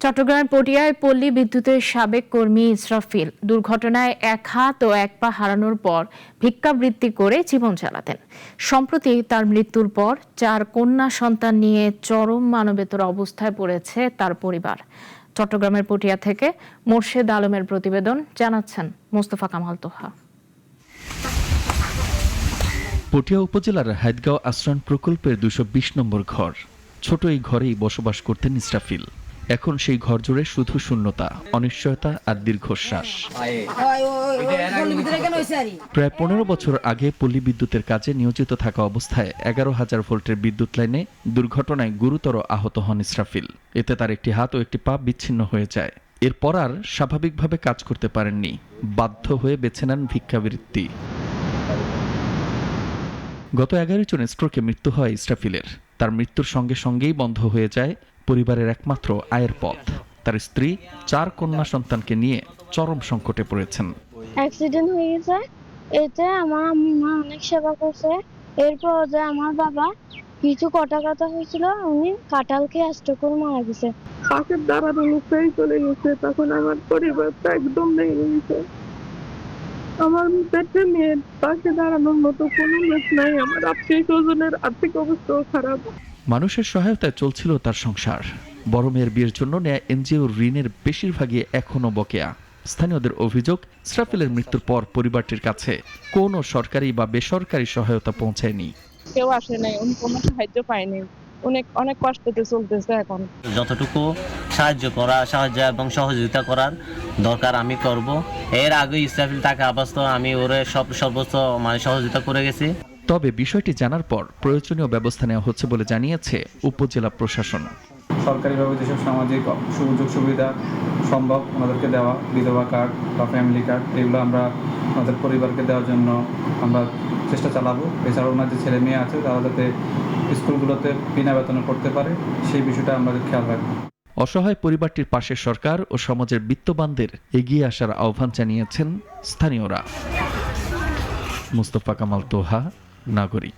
চট্টগ্রামের পটিয়ায় পল্লী বিদ্যুতের সাবেক কর্মী ইসরাফিল দুর্ঘটনায় এক হাত ও এক পা হারানোর পর ভিক্ষাবৃত্তি করে জীবন চালাতেন। সম্প্রতি তার মৃত্যুর পর 4 কন্যা সন্তান নিয়ে চরম মানবেতর অবস্থায় পড়েছে তার পরিবার। চট্টগ্রামের পটিয়া থেকে মোর্শেদ আলমের প্রতিবেদন, জানাচ্ছেন মোস্তফা কামাল তোহা। পটিয়া উপজেলার হাইদগাঁও আশ্রয়ণ প্রকল্পের 220 নম্বর ঘর। ছোট এই ঘরেই বসবাস করতেন ইসরাফিল। এখন সেই ঘর জুড়ে শুধু শূন্যতা, অনিশ্চয়তা আর দীর্ঘশ্বাস। প্রায় 15 বছর আগে পল্লী বিদ্যুতের কাজে নিয়োজিত থাকা অবস্থায় 11,000 ভোল্টের বিদ্যুৎ লাইনে দুর্ঘটনায় গুরুতর আহত হন ইসরাফিল। এতে তার একটি হাত ও একটি পা বিচ্ছিন্ন হয়ে যায়। এরপর আর স্বাভাবিকভাবে কাজ করতে পারেননি, বাধ্য হয়ে বেছে নেন ভিক্ষাবৃত্তি। গত 11 জুন স্ট্রোকে মৃত্যু হয় ইসরাফিলের। তার মৃত্যুর সঙ্গে সঙ্গেই বন্ধ হয়ে যায় পরিবারের একমাত্র আয়ের পথ। তার স্ত্রী 4 কন্যা সন্তানকে নিয়ে চরম সংকটে পড়েছেন। অ্যাক্সিডেন্ট হয়ে গেছে, এতে আমার আম্মা অনেক সেবা করছে। এরপর যে আমার বাবা কিছু কটা হয়েছিল, উনি কাঁঠাল খেয়ে স্ট্রোক করে মারা গেছে। পাশে দাঁড়ানো লোকটাই চলে গেছে, তখন আমার পরিবারটা একদম ভেঙে গেছে। আমার পেটে মেয়ে পাশে দাঁড়ানোর মতো কোনো লোক নাই। আমার আত্মীয় স্বজনের আর্থিক অবস্থাও খারাপ। মানুষের সহায়তায় চলছিল তার সংসার। বড় মেয়ের বিয়ের জন্য নেয়া এনজিও ঋণের বেশিরভাগই এখনও বকেয়া। স্থানীয়দের অভিযোগ, ইসরাফিলের মৃত্যুর পর পরিবারটির কাছে কোনো সরকারি বা বেসরকারি সহায়তা পৌঁছায়নি। কেউ আসে নাই, উনি কোনো সাহায্য পায়নি। অনেক কষ্টতে চলতেছে। এখন যতটুকু সাহায্য এবং সহযোগিতা করার দরকার আমি করব। এর আগে ইসরাফিল টাকা আপাতত আমি ওরে সর্বোচ্চ সহযোগিতা করে গেছি। তবে বিষয়টি জানার পর প্রয়োজনীয় ব্যবস্থা নেওয়া হচ্ছে বলে জানিয়েছে উপজেলা প্রশাসন। সরকারিভাবে যেসব সামাজিক সুযোগ সুবিধা সম্ভব ওনাদেরকে দেওয়া, বিধবা কার্ড বা ফ্যামিলি কার্ড, এগুলো আমরা আমাদের পরিবারকে দেওয়ার জন্য আমরা চেষ্টা চালাবো। এছাড়াও ওনার যে ছেলে মেয়ে আছে তারা যাতে স্কুলগুলোতে বিনা বেতনে পড়তে পারে, সেই বিষয়টা আমাদের খেয়াল রাখবো। অসহায় পরিবারটির পাশে সরকার ও সমাজের বিত্তবানদের এগিয়ে আসার আহ্বান জানিয়েছেন স্থানীয়রা। মোস্তফা কামাল তোহা, নাগরিক।